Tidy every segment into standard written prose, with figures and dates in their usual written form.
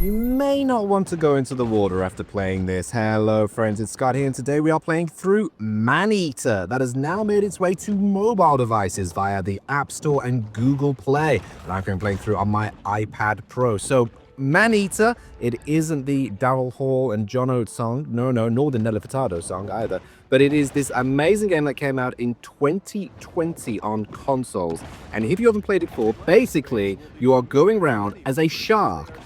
You may not want to go into the water after playing this. Hello friends, it's Scott here, and today we are playing through Maneater that has now made its way to mobile devices via the App Store and Google Play. And I'm playing through on my iPad Pro. So Maneater, it isn't the Daryl Hall and John Oates song, nor the Nelly Furtado song either, but it is this amazing game that came out in 2020 on consoles. And if you haven't played it before, basically you are going around as a shark.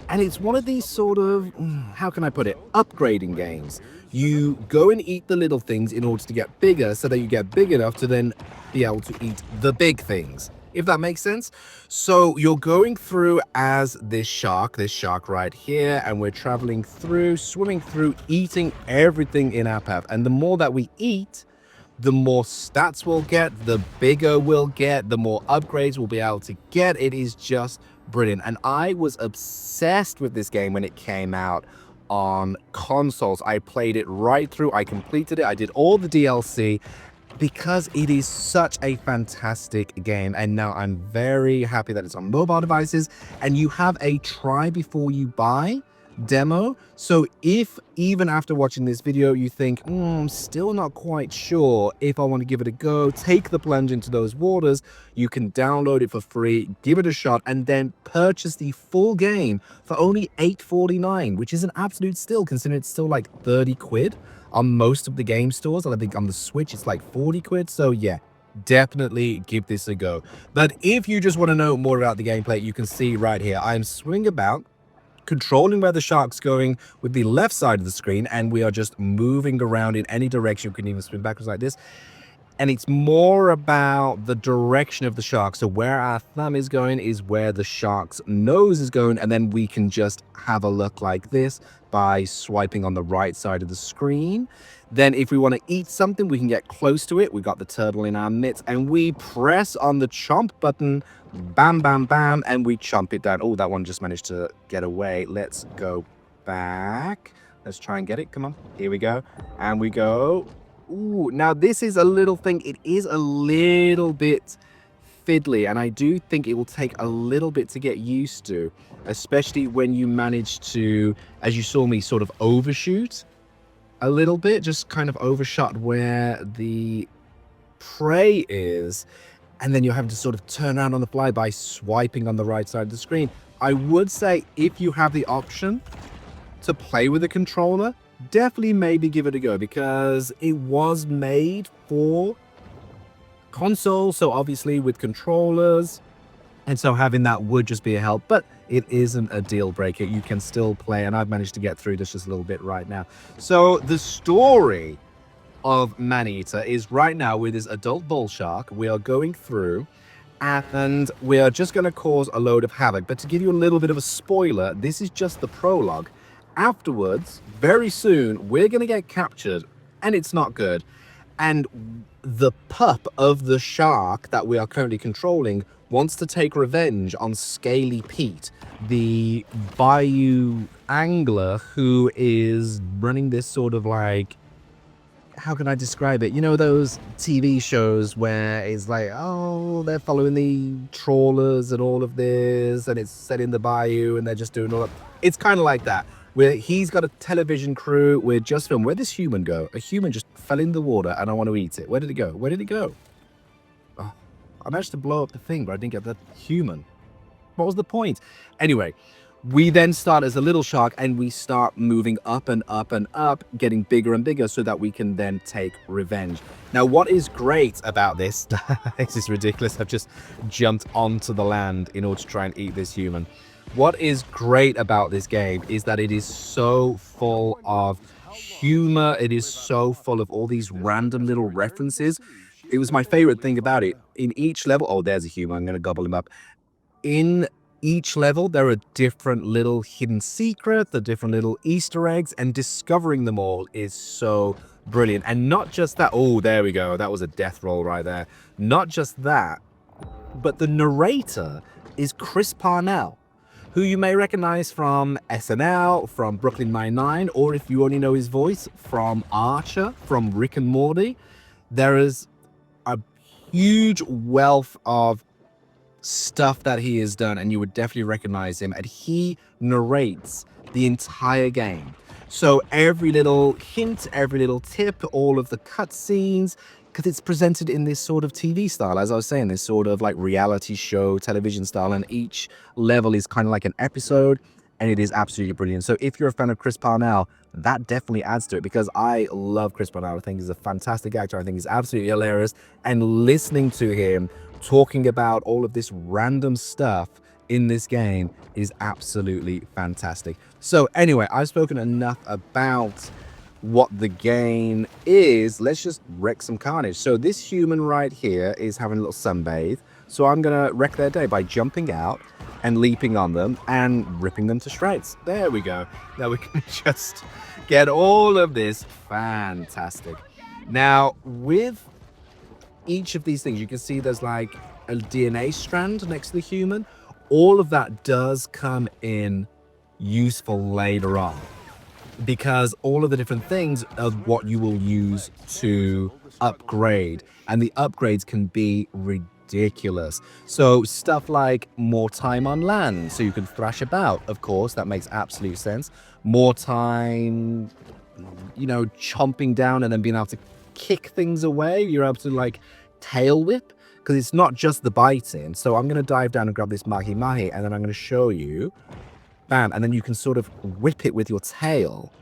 And it's one of these sort of, how can I put it, upgrading games. You go and eat the little things in order to get bigger so that you get big enough to then be able to eat the big things, if that makes sense. So you're going through as this shark right here, and we're traveling through, swimming through, eating everything in our path. And the more that we eat, the more stats we'll get, the bigger we'll get, the more upgrades we'll be able to get. It is just brilliant. And I was obsessed with this game when it came out on consoles. I played it right through. I completed it. I did all the DLC because it is such a fantastic game. And now I'm very happy that it's on mobile devices and you have a try before you buy demo. So if even after watching this video you think, I'm still not quite sure if I want to give it a go, take the plunge into those waters, you can download it for free, give it a shot, and then purchase the full game for only $8.49, which is an absolute steal considering it's still like 30 quid on most of the game stores. And I think on the Switch it's like 40 quid. So yeah, definitely give this a go. But if you just want to know more about the gameplay, you can see right here I'm swimming about, controlling where the shark's going with the left side of the screen, and we are just moving around in any direction. We can even swim backwards like this, and it's more about the direction of the shark. So where our thumb is going is where the shark's nose is going, and then we can just have a look like this by swiping on the right side of the screen. Then if we want to eat something, we can get close to it. We've got the turtle in our midst, and we press on the chomp button, bam, bam, bam, and we chomp it down. Oh, that one just managed to get away. Let's go back. Let's try and get it. Come on. Here we go. And we go. Ooh, now this is a little thing. It is a little bit fiddly, and I do think it will take a little bit to get used to, especially when you manage to, as you saw me sort of overshoot a little bit, just kind of overshot where the prey is, and then you're having to sort of turn around on the fly by swiping on the right side of the screen. I would say if you have the option to play with a controller, definitely maybe give it a go, because it was made for console, so obviously with controllers, and so having that would just be a help, but it isn't a deal breaker. You can still play, and I've managed to get through this just a little bit right now. So the story of Maneater is right now with this adult bull shark. We are going through and we are just going to cause a load of havoc. But to give you a little bit of a spoiler, this is just the prologue. Afterwards, very soon, we're going to get captured, and it's not good. And the pup of the shark that we are currently controlling wants to take revenge on Scaly Pete, the bayou angler who is running this sort of like, how can I describe it? You know, those TV shows where it's like, oh, they're following the trawlers and all of this, and it's set in the bayou, and they're just doing all that. It's kind of like that, where he's got a television crew. We're just filming. Where'd this human go? A human just fell in the water, and I want to eat it. Where did it go? Where did it go? Oh, I managed to blow up the thing, but I didn't get that human. What was the point? Anyway, we then start as a little shark, and we start moving up and up and up, getting bigger and bigger so that we can then take revenge. Now, what is great about this, this is ridiculous. I've just jumped onto the land in order to try and eat this human. What is great about this game is that it is so full of humor. It is so full of all these random little references. It was my favorite thing about it. In each level, oh, there's a human. I'm going to gobble him up. In each level, there are different little hidden secrets, the different little Easter eggs, and discovering them all is so brilliant. And not just that, oh, there we go. That was a death roll right there. Not just that, but the narrator is Chris Parnell, who you may recognize from SNL, from Brooklyn Nine-Nine, or if you only know his voice, from Archer, from Rick and Morty. There is a huge wealth of stuff that he has done, and you would definitely recognize him. And he narrates the entire game. So every little hint, every little tip, all of the cutscenes, because it's presented in this sort of TV style, as I was saying, this sort of like reality show, television style, and each level is kind of like an episode, and it is absolutely brilliant. So if you're a fan of Chris Parnell, that definitely adds to it, because I love Chris Parnell. I think he's a fantastic actor. I think he's absolutely hilarious, and listening to him talking about all of this random stuff in this game is absolutely fantastic. So anyway, I've spoken enough about what the game is. Let's just wreak some carnage. So this human right here is having a little sunbathe. So I'm gonna wreck their day by jumping out and leaping on them and ripping them to shreds. There we go. Now we can just get all of this. Fantastic. Now with each of these things, you can see there's like a DNA strand next to the human. All of that does come in useful later on, because all of the different things are what you will use to upgrade, and the upgrades can be ridiculous. So stuff like more time on land, so you can thrash about, of course, that makes absolute sense. More time, you know, chomping down and then being able to kick things away. You're able to like tail whip, because it's not just the biting. So I'm going to dive down and grab this mahi mahi, and then I'm going to show you. Bam, and then you can sort of whip it with your tail.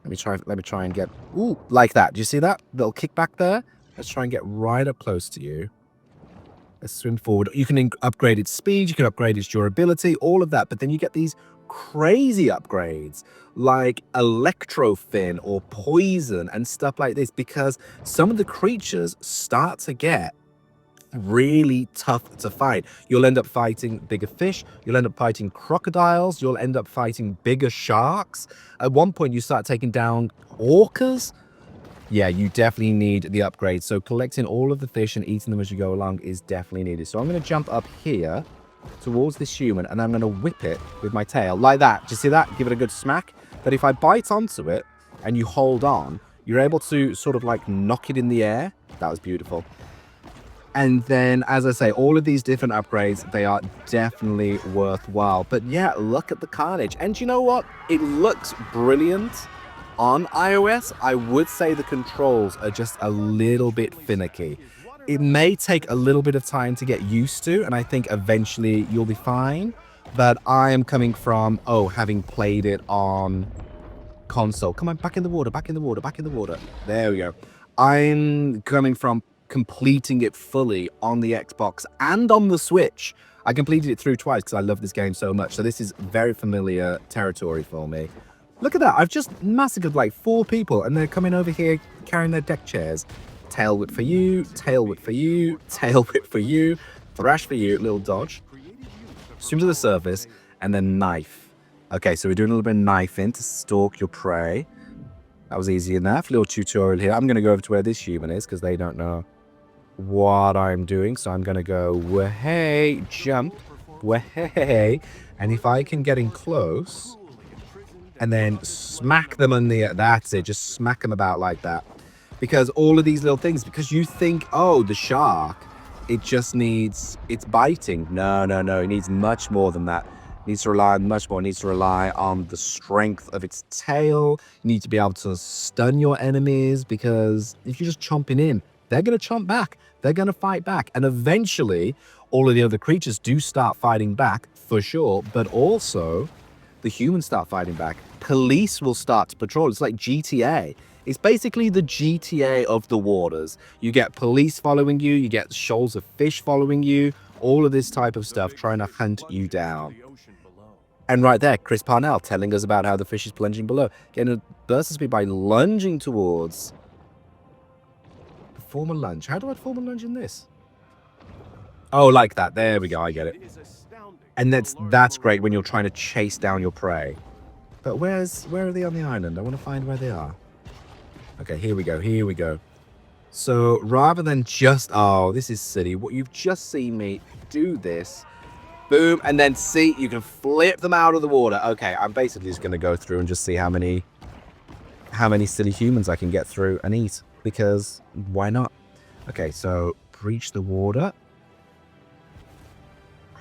Let me try and get, ooh, like that. Do you see that little kickback there? Let's try and get right up close to you. Let's swim forward. You can upgrade its speed, you can upgrade its durability, all of that. But then you get these crazy upgrades like electrofin or poison and stuff like this, because some of the creatures start to get really tough to fight. You'll end up fighting bigger fish, you'll end up fighting crocodiles, you'll end up fighting bigger sharks. At one point you start taking down orcas. Yeah, you definitely need the upgrade. So collecting all of the fish and eating them as you go along is definitely needed. So I'm going to jump up here towards this human, and I'm going to whip it with my tail like that. Do you see that? Give it a good smack. But if I bite onto it and you hold on, you're able to sort of like knock it in the air. That was beautiful. And then, as I say, all of these different upgrades, they are definitely worthwhile. But yeah, look at the carnage. And you know what? It looks brilliant on iOS. I would say the controls are just a little bit finicky. It may take a little bit of time to get used to, and I think eventually you'll be fine. But I am coming from, having played it on console. Come on, back in the water, back in the water, back in the water. There we go. I'm coming from completing it fully on the Xbox and on the Switch. I completed it through twice because I love this game so much. So this is very familiar territory for me. Look at that. I've just massacred like 4 people, and they're coming over here carrying their deck chairs. Tail whip for you, tail whip for you, tail whip for you, thrash for you, little dodge. Swim to the surface, and then knife. Okay, so we're doing a little bit of knifing to stalk your prey. That was easy enough. Little tutorial here. I'm going to go over to where this human is because they don't know what I'm doing. So I'm going to go, hey, jump, hey. And if I can get in close and then smack them on the, that's it, just smack them about like that. Because all of these little things, because you think, the shark, it just needs, it's biting. No, it needs much more than that. It needs to rely on much more. It needs to rely on the strength of its tail. You need to be able to stun your enemies, because if you're just chomping in, they're going to chomp back. They're going to fight back. And eventually, all of the other creatures do start fighting back, for sure. But also, the humans start fighting back. Police will start to patrol. It's like GTA. It's basically the GTA of the waters. You get police following you. You get shoals of fish following you. All of this type of stuff trying to hunt you down. And right there, Chris Parnell telling us about how the fish is plunging below. Getting a burst of speed by lunging towards. Perform a lunge. How do I perform a lunge in this? Oh, like that. There we go. I get it. And that's great when you're trying to chase down your prey. But where are they on the island? I want to find where they are. Okay, here we go. So rather than just, this is silly. What you've just seen me do this. Boom, and then see, you can flip them out of the water. Okay, I'm basically just going to go through and just see how many silly humans I can get through and eat. Because why not? Okay, so breach the water.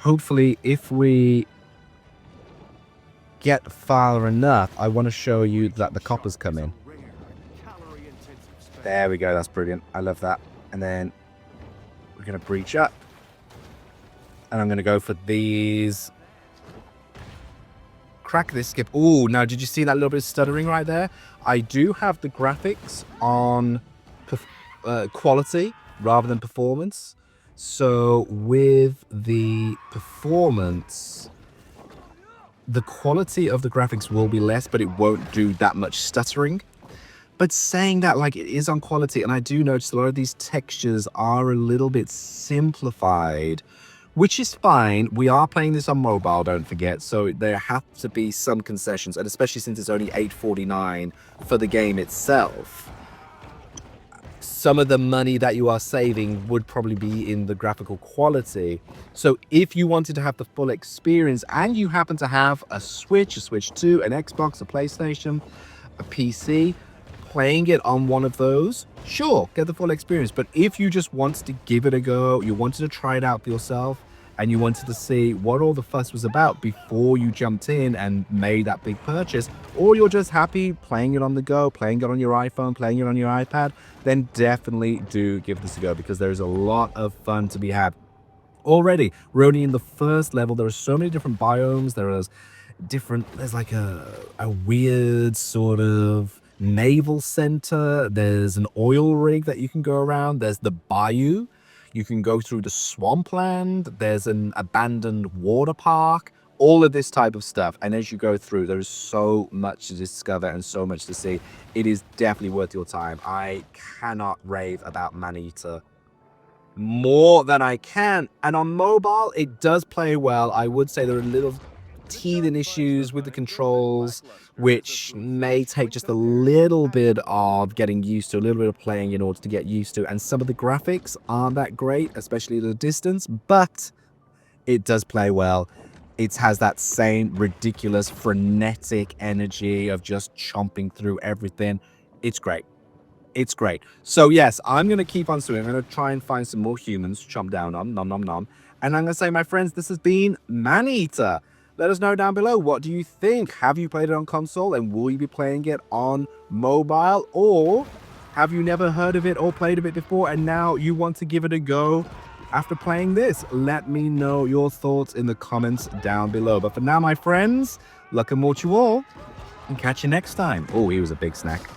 hopefully, if we get far enough, I want to show you that the coppers come in. There we go. That's brilliant. I love that. And then we're going to breach up. And I'm going to go for these. Crack this skip. Oh, now did you see that little bit of stuttering right there? I do have the graphics on quality rather than performance. So with the performance, the quality of the graphics will be less, but it won't do that much stuttering. But saying that, like, it is on quality, and I do notice a lot of these textures are a little bit simplified, which is fine. We are playing this on mobile, don't forget, so there have to be some concessions, and especially since it's only $8.49 for the game itself, some of the money that you are saving would probably be in the graphical quality. So if you wanted to have the full experience and you happen to have a Switch 2, an Xbox, a PlayStation, a PC, playing it on one of those, sure, get the full experience. But if you just wanted to give it a go, you wanted to try it out for yourself, and you wanted to see what all the fuss was about before you jumped in and made that big purchase, or you're just happy playing it on the go, playing it on your iPhone, playing it on your iPad, then definitely do give this a go, because there's a lot of fun to be had. Already, we're only in the first level. There are so many different biomes. There's like a weird sort of naval center. There's an oil rig that you can go around. There's the bayou. You can go through the swampland. There's an abandoned water park. All of this type of stuff. And as you go through, there's so much to discover and so much to see. It is definitely worth your time. I cannot rave about Maneater more than I can. And on mobile, it does play well. I would say there are little teething issues with the controls, which may take just a little bit of getting used to, a little bit of playing in order to get used to. And some of the graphics aren't that great, especially at a distance, but it does play well. It has that same ridiculous frenetic energy of just chomping through everything. It's great. It's great. So yes, I'm going to keep on swimming. I'm going to try and find some more humans to chomp down on. Nom, nom, nom. And I'm going to say, my friends, this has been Maneater. Let us know down below, what do you think? Have you played it on console, and will you be playing it on mobile? Or have you never heard of it or played of it before, and now you want to give it a go after playing this? Let me know your thoughts in the comments down below. But for now, my friends, luck and more to you all, and catch you next time. Oh, he was a big snack.